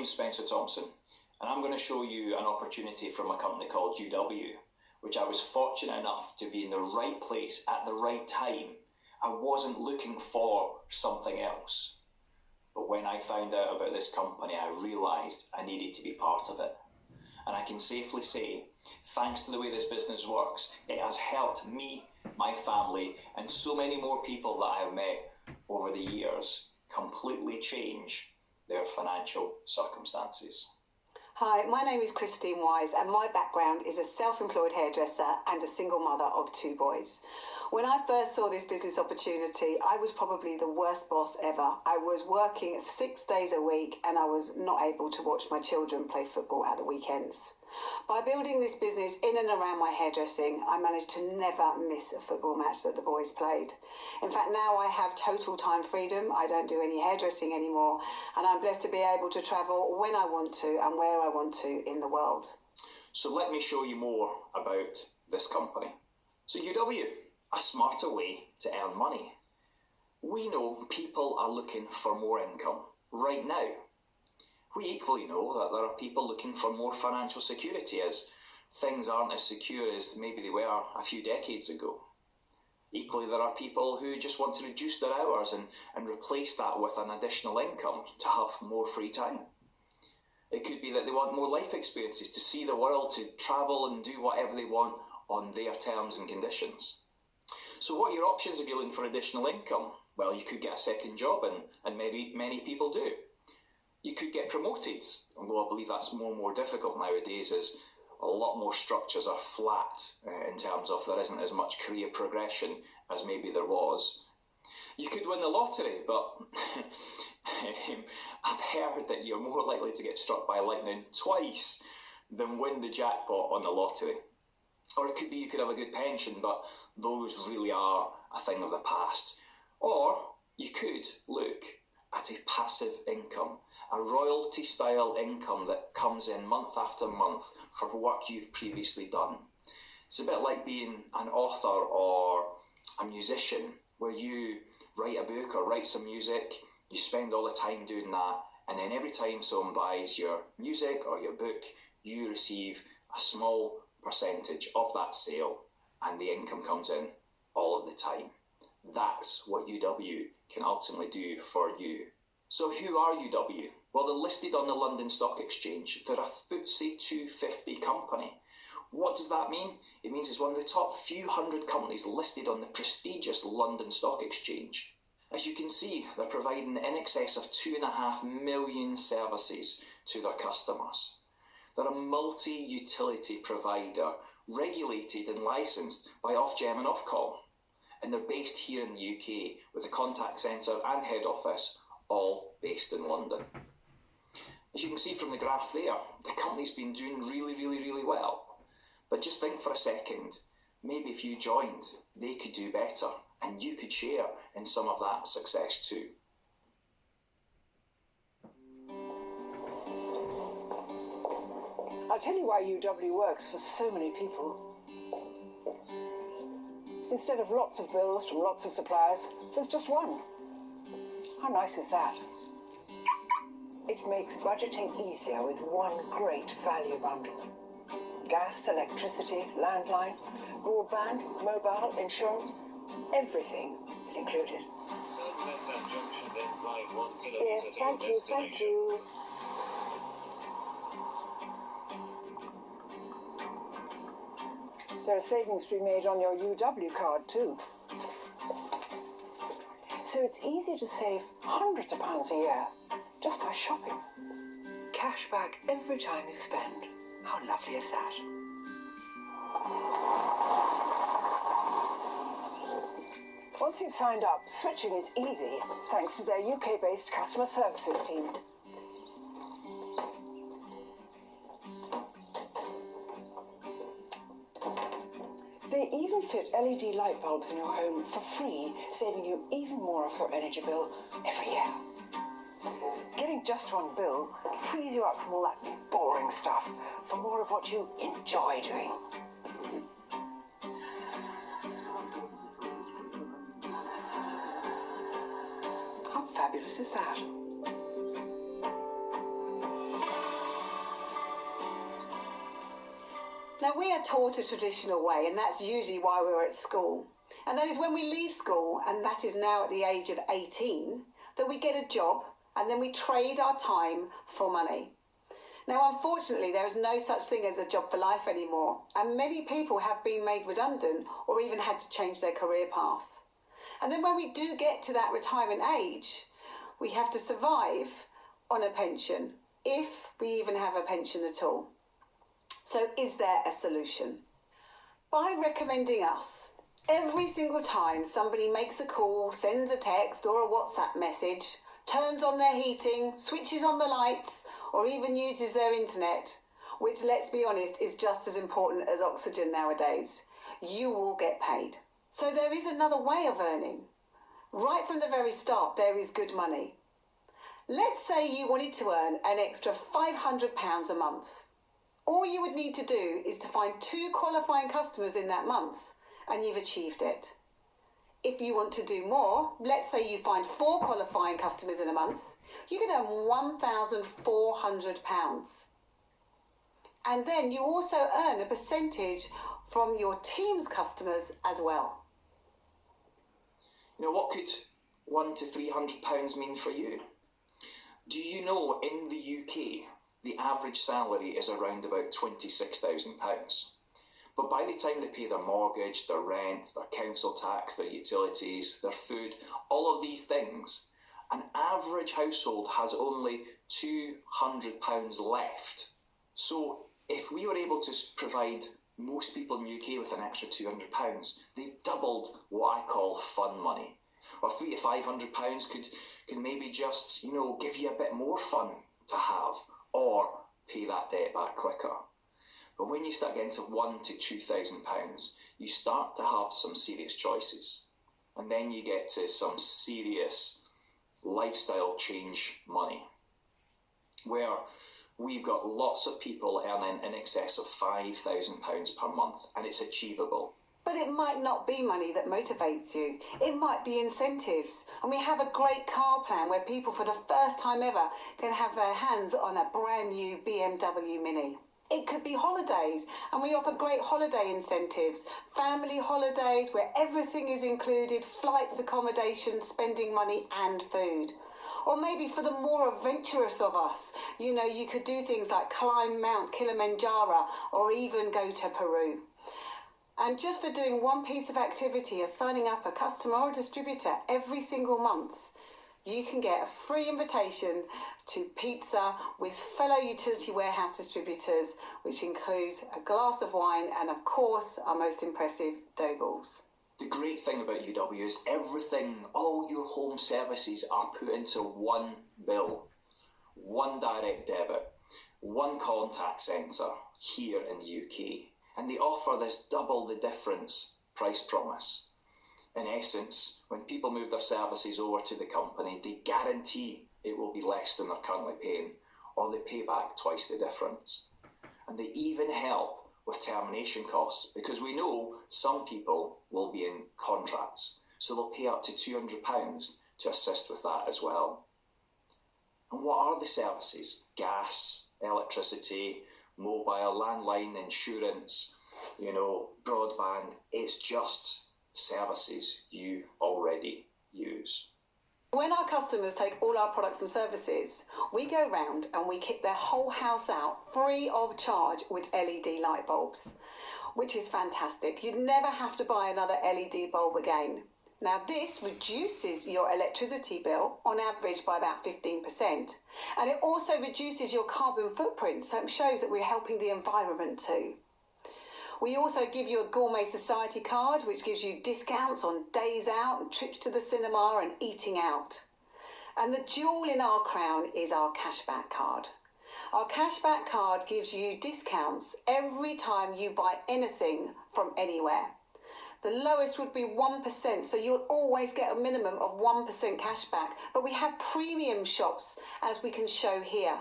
name's Spencer Thompson, and I'm going to show you an opportunity from a company called UW, which I was fortunate enough to be in the right place at the right time. I wasn't looking for something else. But when I found out about this company, I realised I needed to be part of it. And I can safely say, thanks to the way this business works, it has helped me, my family, and so many more people that I have met over the years completely change their financial circumstances. Hi, my name is Christine Wise and my background is a self-employed hairdresser and a single mother of 2 boys. When I first saw this business opportunity, I was probably the worst boss ever. I was working 6 days a week and I was not able to watch my children play football at the weekends. By building this business in and around my hairdressing, I managed to never miss a football match that the boys played. In fact, now I have total time freedom. I don't do any hairdressing anymore, and I'm blessed to be able to travel when I want to and where I want to in the world. So let me show you more about this company. So UW, a smarter way to earn money. We know people are looking for more income right now. We equally know that there are people looking for more financial security, as things aren't as secure as maybe they were a few decades ago. Equally, there are people who just want to reduce their hours and replace that with an additional income to have more free time. It could be that they want more life experiences, to see the world, to travel and do whatever they want on their terms and conditions. So what are your options if you're looking for additional income? Well, you could get a second job, and maybe many people do. You could get promoted, although I believe that's more and more difficult nowadays, as a lot more structures are flat in terms of there isn't as much career progression as maybe there was. You could win the lottery, but I've heard that you're more likely to get struck by lightning twice than win the jackpot on the lottery. Or it could be you could have a good pension, but those really are a thing of the past. Or you could look at a passive income, a royalty-style income that comes in month after month for work you've previously done. It's a bit like being an author or a musician, where you write a book or write some music, you spend all the time doing that, and then every time someone buys your music or your book, you receive a small percentage of that sale, and the income comes in all of the time. That's what UW can ultimately do for you. So who are UW? Well, they're listed on the London Stock Exchange. They're a FTSE 250 company. What does that mean? It means it's one of the top few hundred companies listed on the prestigious London Stock Exchange. As you can see, they're providing in excess of 2.5 million services to their customers. They're a multi-utility provider, regulated and licensed by Ofgem and Ofcom, and they're based here in the UK with a contact centre and head office all based in London. As you can see from the graph there, the company's been doing really well. But just think for a second, maybe if you joined, they could do better and you could share in some of that success too. I'll tell you why UW works for so many people. Instead of lots of bills from lots of suppliers, there's just one. How nice is that? It makes budgeting easier with one great value bundle. Gas, electricity, landline, broadband, mobile, insurance, everything is included. Yes, thank you. There are savings to be made on your UW card too. So it's easy to save hundreds of pounds a year just by shopping. Cash back every time you spend. How lovely is that? Once you've signed up, switching is easy thanks to their UK-based customer services team. They even fit LED light bulbs in your home for free, saving you even more of your energy bill every year. Getting just one bill frees you up from all that boring stuff for more of what you enjoy doing. How fabulous is that? Now, we are taught a traditional way, and that's usually why we're at school. And that is when we leave school, and that is now at the age of 18, that we get a job and then we trade our time for money. Now, unfortunately, there is no such thing as a job for life anymore, and many people have been made redundant or even had to change their career path. And then when we do get to that retirement age, we have to survive on a pension, if we even have a pension at all. So is there a solution? By recommending us. Every single time somebody makes a call, sends a text or a WhatsApp message, turns on their heating, switches on the lights, or even uses their internet, which, let's be honest, is just as important as oxygen nowadays, you will get paid. So there is another way of earning. Right from the very start, there is good money. Let's say you wanted to earn an extra £500 a month. All you would need to do is to find 2 qualifying customers in that month, and you've achieved it. If you want to do more, let's say you find 4 qualifying customers in a month, you could earn £1,400. And then you also earn a percentage from your team's customers as well. You know, what could £100 to £300 mean for you? Do you know in the UK, the average salary is around about £26,000? But by the time they pay their mortgage, their rent, their council tax, their utilities, their food, all of these things, an average household has only £200 left. So if we were able to provide most people in the UK with an extra £200, they've doubled what I call fun money. Or £300 to £500 could maybe just, give you a bit more fun to have, or pay that debt back quicker. But when you start getting to £1,000 to £2,000, you start to have some serious choices. And then you get to some serious lifestyle change money, where we've got lots of people earning in excess of £5,000 per month, and it's achievable. But it might not be money that motivates you. It might be incentives. And we have a great car plan where people for the first time ever can have their hands on a brand new BMW Mini. It could be holidays, and we offer great holiday incentives. Family holidays where everything is included, flights, accommodation, spending money and food. Or maybe for the more adventurous of us, you could do things like climb Mount Kilimanjaro or even go to Peru. And just for doing one piece of activity of signing up a customer or a distributor every single month, you can get a free invitation to pizza with fellow utility warehouse distributors, which includes a glass of wine and, of course, our most impressive dough balls. The great thing about UW is everything, all your home services are put into one bill, one direct debit, one contact centre here in the UK. And they offer this double the difference price promise. In essence, when people move their services over to the company, they guarantee it will be less than they're currently paying, or they pay back twice the difference. And they even help with termination costs, because we know some people will be in contracts, so they'll pay up to £200 to assist with that as well. And what are the services? Gas, electricity, mobile, landline, insurance, broadband. It's just services you already use. When our customers take all our products and services, we go round and we kit their whole house out free of charge with LED light bulbs, which is fantastic. You'd never have to buy another LED bulb again. Now, this reduces your electricity bill on average by about 15%. And it also reduces your carbon footprint, so it shows that we're helping the environment too. We also give you a Gourmet Society card, which gives you discounts on days out and trips to the cinema and eating out. And the jewel in our crown is our cashback card. Our cashback card gives you discounts every time you buy anything from anywhere. The lowest would be 1%, so you'll always get a minimum of 1% cashback. But we have premium shops, as we can show here.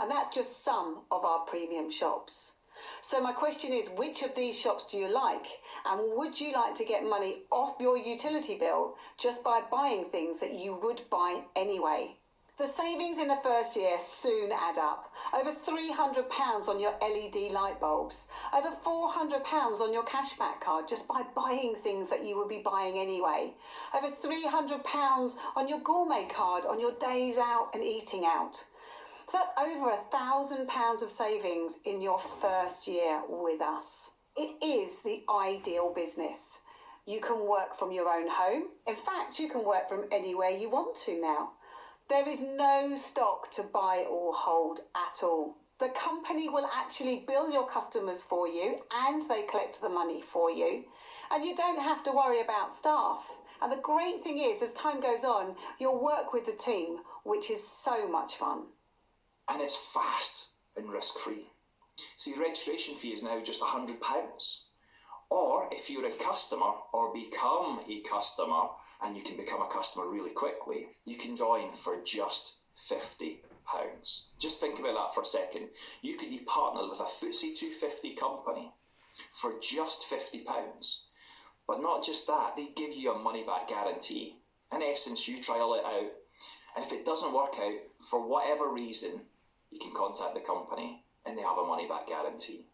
And that's just some of our premium shops. So my question is, which of these shops do you like? And would you like to get money off your utility bill just by buying things that you would buy anyway? The savings in the first year soon add up. Over £300 on your LED light bulbs. Over £400 on your cashback card just by buying things that you would be buying anyway. Over £300 on your gourmet card on your days out and eating out. So that's over £1,000 of savings in your first year with us. It is the ideal business. You can work from your own home. In fact, you can work from anywhere you want to now. There is no stock to buy or hold at all. The company will actually bill your customers for you and they collect the money for you. And you don't have to worry about staff. And the great thing is, as time goes on, you'll work with the team, which is so much fun. And it's fast and risk-free. See, the registration fee is now just £100. Or if you're a customer or become a customer, and you can become a customer really quickly, you can join for just £50. Just think about that for a second. You could be partnered with a FTSE 250 company for just £50. But not just that, they give you a money-back guarantee. In essence, you trial it out, and if it doesn't work out, for whatever reason, you can contact the company and they have a money-back guarantee.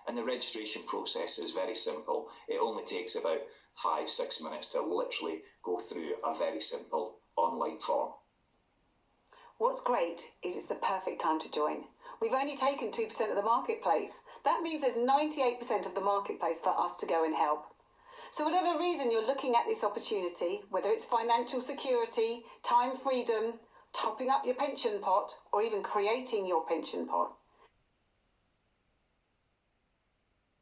And the registration process is very simple. It only takes about 5-6 minutes to literally go through a very simple online form. What's great is it's the perfect time to join. We've only taken 2% of the marketplace. That means there's 98% of the marketplace for us to go and help. So whatever reason you're looking at this opportunity, whether it's financial security, time freedom, topping up your pension pot, or even creating your pension pot.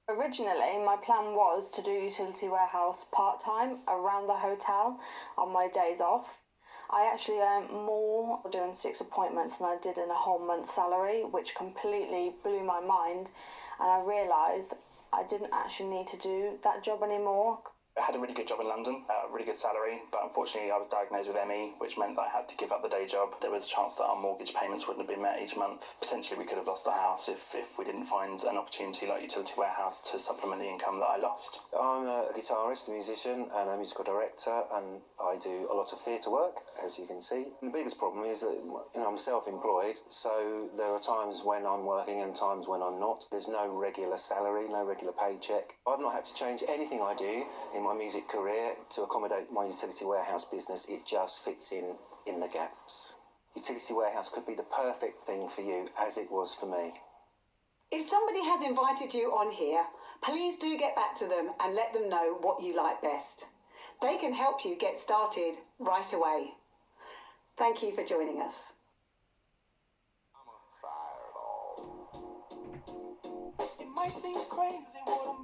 Originally, my plan was to do utility warehouse part-time around the hotel on my days off. I actually earned more doing 6 appointments than I did in a whole month's salary, which completely blew my mind, and I realised I didn't actually need to do that job anymore. I had a really good job in London, a really good salary, but unfortunately I was diagnosed with ME, which meant that I had to give up the day job. There was a chance that our mortgage payments wouldn't have been met each month. Potentially we could have lost our house if we didn't find an opportunity like utility warehouse to supplement the income that I lost. I'm a guitarist, a musician and a musical director, and I do a lot of theatre work, as you can see. And the biggest problem is that I'm self-employed, so there are times when I'm working and times when I'm not. There's no regular salary, no regular paycheck. I've not had to change anything I do in my music career to accommodate my utility warehouse business. It just fits in the gaps. Utility warehouse could be the perfect thing for you, as it was for me. If somebody has invited you on here, please do get back to them and let them know what you like best. They can help you get started right away. Thank you for joining us. It might seem crazy what I'm